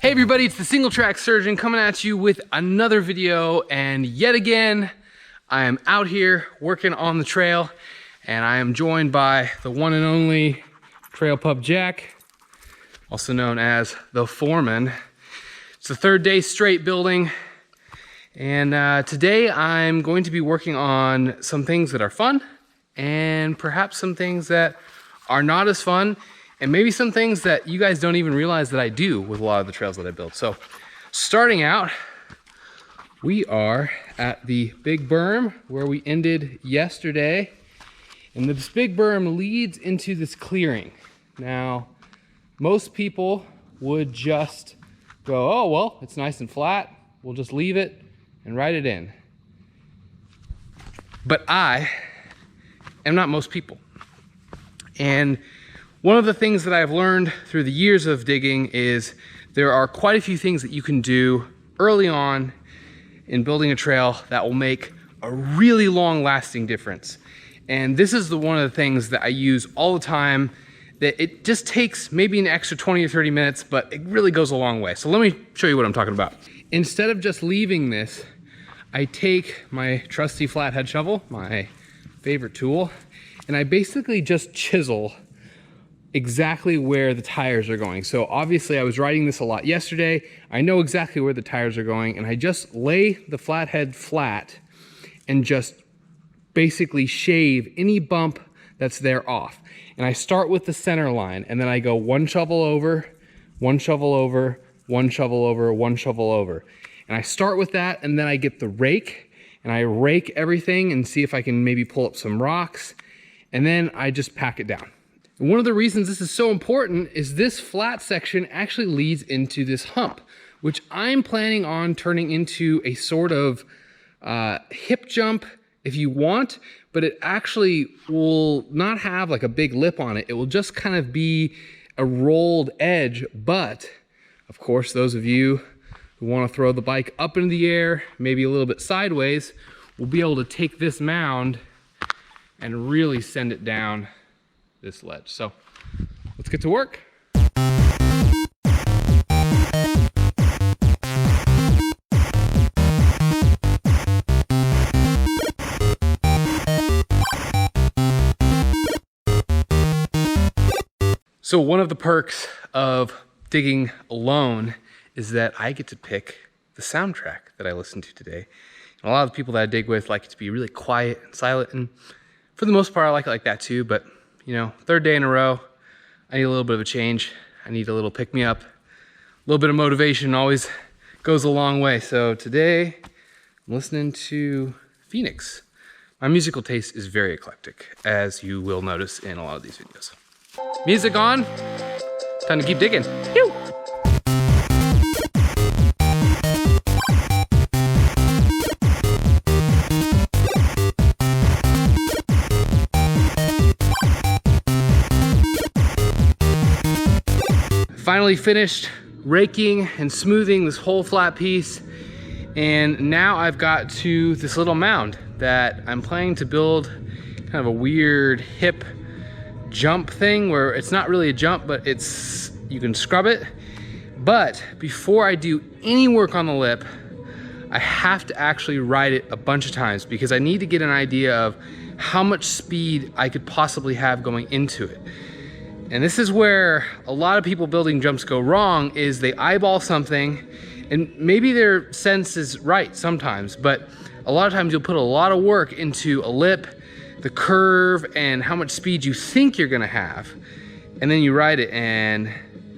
Hey everybody, it's the Single Track Surgeon coming at you with another video, and yet again, I am out here working on the trail, and I am joined by the one and only Trail Pup Jack, also known as the Foreman. It's the third day straight building, and today I'm going to be working on some things that are fun, and perhaps some things that are not as fun, and maybe some things that you guys don't even realize that I do with a lot of the trails that I build. So starting out, we are at the big berm where we ended yesterday. And this big berm leads into this clearing. Now, most people would just go, oh, well, it's nice and flat. We'll just leave it and ride it in. But I am not most people. And one of the things that I've learned through the years of digging is there are quite a few things that you can do early on in building a trail that will make a really long lasting difference. And this is one of the things that I use all the time, that it just takes maybe an extra 20 or 30 minutes, but it really goes a long way. So let me show you what I'm talking about. Instead of just leaving this, I take my trusty flathead shovel, my favorite tool, and I basically just chisel exactly where the tires are going. So obviously I was riding this a lot yesterday. I know exactly where the tires are going, and I just lay the flathead flat and just basically shave any bump that's there off. And I start with the center line, and then I go one shovel over, one shovel over, one shovel over, one shovel over. And I start with that, and then I get the rake, and I rake everything and see if I can maybe pull up some rocks, and then I just pack it down. And one of the reasons this is so important is this flat section actually leads into this hump, which I'm planning on turning into a sort of hip jump if you want, but it actually will not have like a big lip on it. It will just kind of be a rolled edge, but of course, those of you who want to throw the bike up into the air, maybe a little bit sideways, will be able to take this mound and really send it down this ledge. So let's get to work. So one of the perks of digging alone is that I get to pick the soundtrack that I listen to today. And a lot of the people that I dig with like it to be really quiet and silent, and for the most part I like it like that too, but you know, third day in a row, I need a little bit of a change. I need a little pick-me-up. A little bit of motivation always goes a long way. So today, I'm listening to Phoenix. My musical taste is very eclectic, as you will notice in a lot of these videos. Music on, time to keep digging. Pew! Finally finished raking and smoothing this whole flat piece, and now I've got to this little mound that I'm planning to build kind of a weird hip jump thing where it's not really a jump, but it's, you can scrub it. But before I do any work on the lip, I have to actually ride it a bunch of times because I need to get an idea of how much speed I could possibly have going into it. And this is where a lot of people building jumps go wrong, is they eyeball something, and maybe their sense is right sometimes, but a lot of times you'll put a lot of work into a lip, the curve, and how much speed you think you're gonna have. And then you ride it and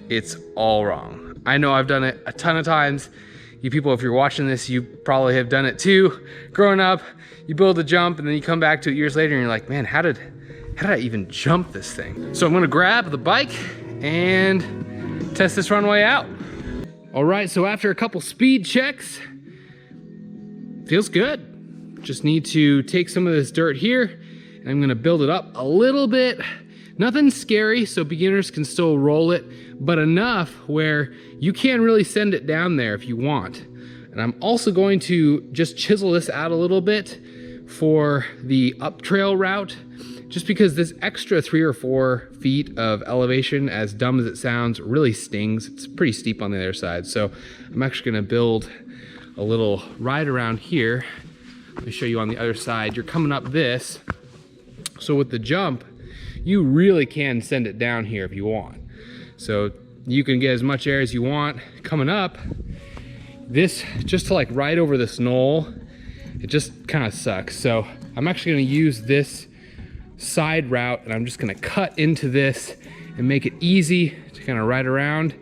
it's all wrong. I know I've done it a ton of times. You people, if you're watching this, you probably have done it too. Growing up, you build a jump and then you come back to it years later and you're like, man, how did I even jump this thing? So I'm gonna grab the bike and test this runway out. All right, so after a couple speed checks, feels good. Just need to take some of this dirt here and I'm gonna build it up a little bit. Nothing scary, so beginners can still roll it, but enough where you can really send it down there if you want. And I'm also going to just chisel this out a little bit for the up trail route. just because this extra 3 or 4 feet of elevation, as dumb as it sounds, really stings. It's pretty steep on the other side. So I'm actually gonna build a little ride around here. Let me show you on the other side. You're coming up this. So with the jump, you really can send it down here if you want. So you can get as much air as you want. Coming up, this, just to like ride over this knoll, it just kind of sucks. So I'm actually gonna use this side route, and I'm just gonna cut into this and make it easy to kind of ride around,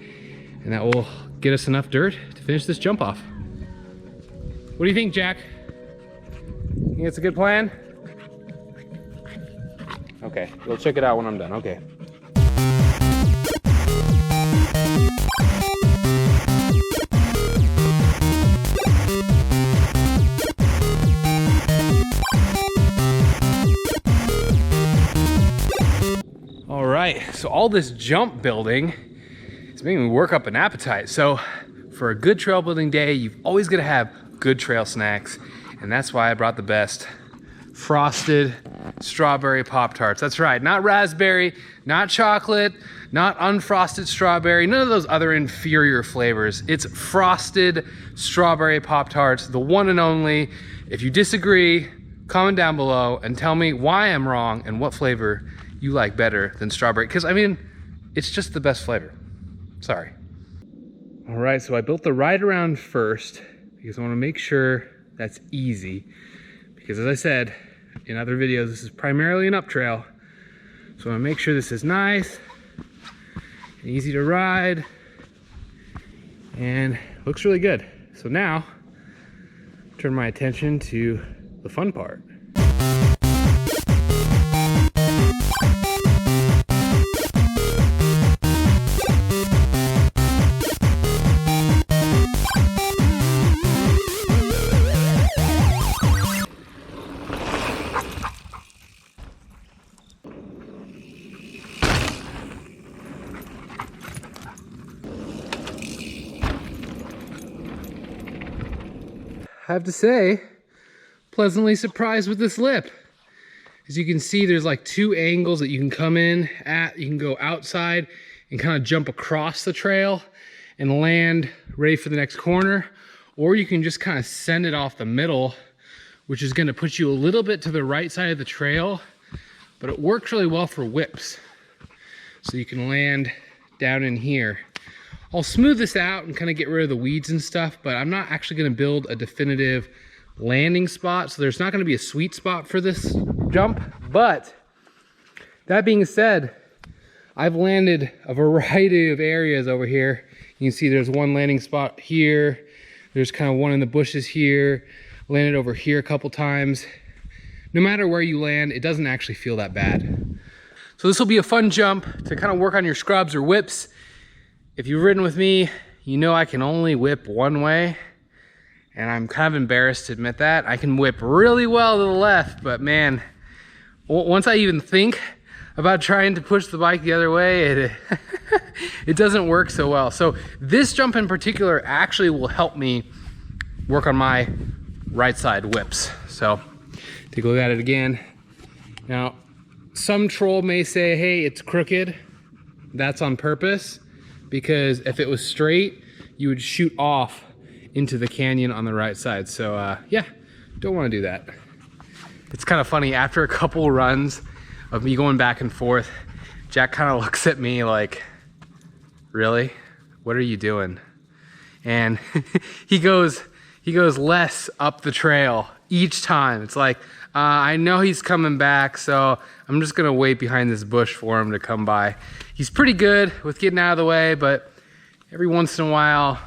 and that will get us enough dirt to finish this jump off. What do you think, Jack? Think it's a good plan? Okay, we'll check it out when I'm done. Okay. All right, so all this jump building is making me work up an appetite. So for a good trail building day, you've always got to have good trail snacks, and that's why I brought the best frosted strawberry Pop-tarts. That's right, not raspberry, not chocolate, not unfrosted strawberry, none of those other inferior flavors. It's frosted strawberry Pop-tarts, the one and only. If you disagree, comment down below and tell me why I'm wrong and what flavor you like better than strawberry, because I mean, it's just the best flavor. Sorry. All right, so I built the ride around first because I want to make sure that's easy, because as I said in other videos, this is primarily an up trail. So I want to make sure this is nice and easy to ride and looks really good. So now turn my attention to the fun part. I have to say, pleasantly surprised with this lip. As you can see, there's like 2 angles that you can come in at. You can go outside and kind of jump across the trail and land ready for the next corner, or you can just kind of send it off the middle, which is gonna put you a little bit to the right side of the trail, but it works really well for whips. So you can land down in here. I'll smooth this out and kind of get rid of the weeds and stuff, but I'm not actually gonna build a definitive landing spot, so there's not gonna be a sweet spot for this jump. But that being said, I've landed a variety of areas over here. You can see there's one landing spot here. There's kind of one in the bushes here. Landed over here a couple times. No matter where you land, it doesn't actually feel that bad. So this will be a fun jump to kind of work on your scrubs or whips. If you've ridden with me, you know I can only whip one way, and I'm kind of embarrassed to admit that. I can whip really well to the left, but man, once I even think about trying to push the bike the other way, it doesn't work so well. So this jump in particular actually will help me work on my right side whips. So take a look at it again. Now, some troll may say, hey, it's crooked. That's on purpose, because if it was straight, you would shoot off into the canyon on the right side. So yeah, don't want to do that. It's kind of funny, after a couple runs of me going back and forth, Jack kind of looks at me like, really? What are you doing? And he goes less up the trail each time. It's like, I know he's coming back, so I'm just gonna wait behind this bush for him to come by. He's pretty good with getting out of the way, but every once in a while,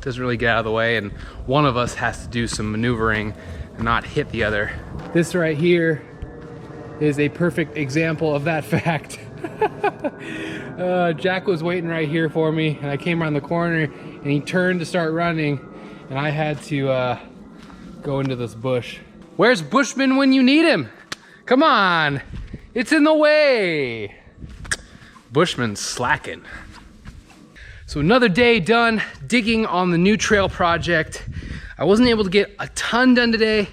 doesn't really get out of the way, and one of us has to do some maneuvering and not hit the other. This right here is a perfect example of that fact. Jack was waiting right here for me, and I came around the corner, and he turned to start running, and I had to go into this bush. Where's Bushman when you need him? Come on, it's in the way. Bushman's slacking. So another day done digging on the new trail project. I wasn't able to get a ton done today,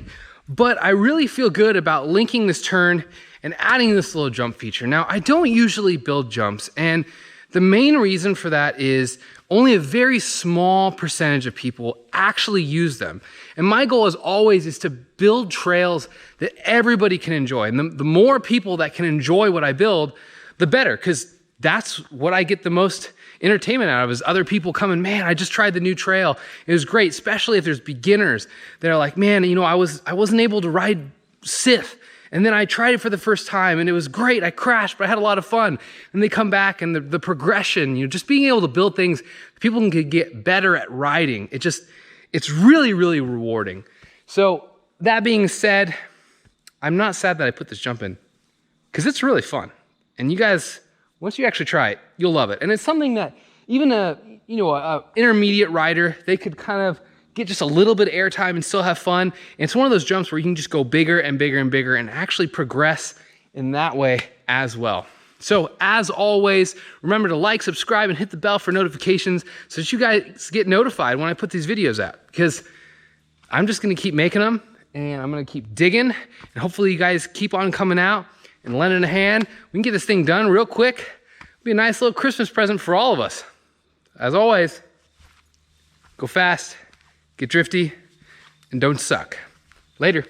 but I really feel good about linking this turn and adding this little jump feature. Now, I don't usually build jumps, and the main reason for that is only a very small percentage of people actually use them. And my goal as always is to build trails that everybody can enjoy. And the more people that can enjoy what I build, the better, because that's what I get the most entertainment out of, is other people coming, man, I just tried the new trail. It was great, especially if there's beginners that are like, man, you know, I wasn't able to ride Sith. And then I tried it for the first time and it was great. I crashed, but I had a lot of fun. And they come back and the progression, you know, just being able to build things, people can get better at riding. It's really, really rewarding. So that being said, I'm not sad that I put this jump in, because it's really fun. And you guys, once you actually try it, you'll love it. And it's something that even a intermediate rider, they could kind of get just a little bit of airtime and still have fun. And it's one of those jumps where you can just go bigger and bigger and bigger and actually progress in that way as well. So as always, remember to like, subscribe, and hit the bell for notifications so that you guys get notified when I put these videos out, because I'm just gonna keep making them and I'm gonna keep digging, and hopefully you guys keep on coming out and lending a hand. We can get this thing done real quick. It'll be a nice little Christmas present for all of us. As always, go fast, get drifty, and don't suck. Later.